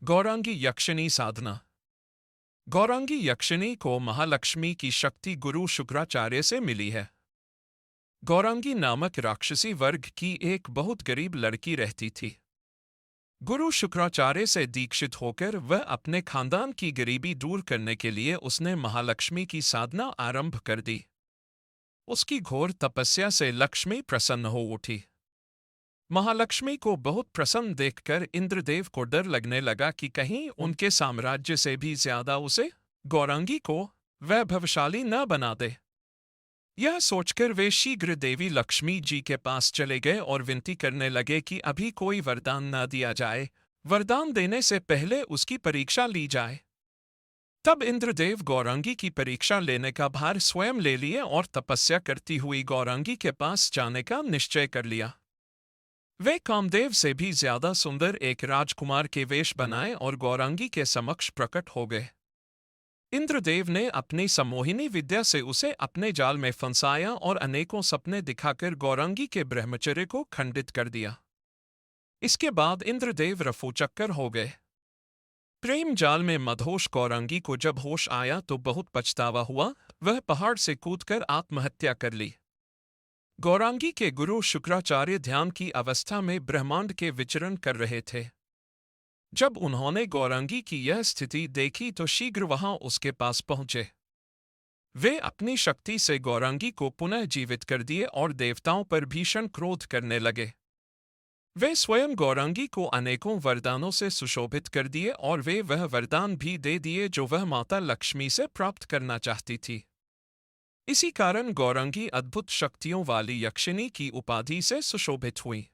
गौरांगी यक्षिणी साधना। गौरांगी यक्षिणी को महालक्ष्मी की शक्ति गुरु शुक्राचार्य से मिली है। गौरांगी नामक राक्षसी वर्ग की एक बहुत गरीब लड़की रहती थी। गुरु शुक्राचार्य से दीक्षित होकर वह अपने खानदान की गरीबी दूर करने के लिए उसने महालक्ष्मी की साधना आरंभ कर दी। उसकी घोर तपस्या से लक्ष्मी प्रसन्न हो उठी। महालक्ष्मी को बहुत प्रसन्न देखकर इंद्रदेव को डर लगने लगा कि कहीं उनके साम्राज्य से भी ज्यादा उसे, गौरांगी को, वैभवशाली न बना दे। यह सोचकर वे शीघ्र देवी लक्ष्मी जी के पास चले गए और विनती करने लगे कि अभी कोई वरदान न दिया जाए, वरदान देने से पहले उसकी परीक्षा ली जाए। तब इंद्रदेव गौरांगी की परीक्षा लेने का भार स्वयं ले लिए और तपस्या करती हुई गौरांगी के पास जाने का निश्चय कर लिया। वे कामदेव से भी ज्यादा सुंदर एक राजकुमार के वेश बनाए और गौरांगी के समक्ष प्रकट हो गए। इंद्रदेव ने अपनी सम्मोहिनी विद्या से उसे अपने जाल में फंसाया और अनेकों सपने दिखाकर गौरांगी के ब्रह्मचर्य को खंडित कर दिया। इसके बाद इंद्रदेव रफूचक्कर हो गए। प्रेम जाल में मदहोश गौरांगी को जब होश आया तो बहुत पछतावा हुआ। वह पहाड़ से कूदकर आत्महत्या कर ली। गौरांगी के गुरु शुक्राचार्य ध्यान की अवस्था में ब्रह्मांड के विचरण कर रहे थे। जब उन्होंने गौरांगी की यह स्थिति देखी तो शीघ्र वहां उसके पास पहुंचे। वे अपनी शक्ति से गौरांगी को पुनः जीवित कर दिए और देवताओं पर भीषण क्रोध करने लगे। वे स्वयं गौरांगी को अनेकों वरदानों से सुशोभित कर दिए और वे वह वरदान भी दे दिए जो वह माता लक्ष्मी से प्राप्त करना चाहती थी। इसी कारण गौरांगी अद्भुत शक्तियों वाली यक्षिणी की उपाधि से सुशोभित हुई।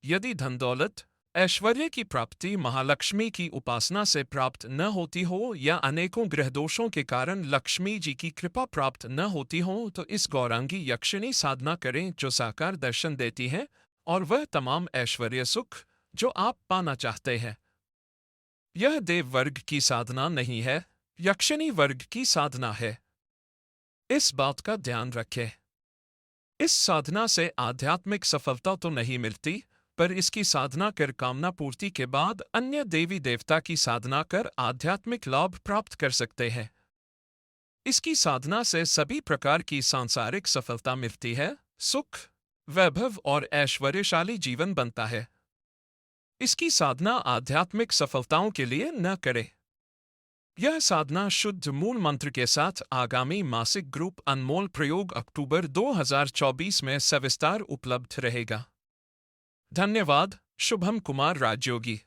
यदि धन दौलत, ऐश्वर्य की प्राप्ति महालक्ष्मी की उपासना से प्राप्त न होती हो या अनेकों ग्रहदोषों के कारण लक्ष्मी जी की कृपा प्राप्त न होती हो तो इस गौरांगी यक्षिणी साधना करें जो साकार दर्शन देती है और वह तमाम ऐश्वर्य सुख जो आप पाना चाहते हैं। यह देव वर्ग की साधना नहीं है, यक्षिणी वर्ग की साधना है। इस बात का ध्यान रखें। इस साधना से आध्यात्मिक सफलता तो नहीं मिलती, पर इसकी साधना कर कामना पूर्ति के बाद अन्य देवी देवता की साधना कर आध्यात्मिक लाभ प्राप्त कर सकते हैं। इसकी साधना से सभी प्रकार की सांसारिक सफलता मिलती है, सुख, वैभव और ऐश्वर्यशाली जीवन बनता है। इसकी साधना आध्यात्मिक सफलताओं के लिए न करें। यह साधना शुद्ध मूल मंत्र के साथ आगामी मासिक ग्रुप अनमोल प्रयोग अक्टूबर 2024 में सविस्तार उपलब्ध रहेगा। धन्यवाद। शुभम कुमार राजयोगी।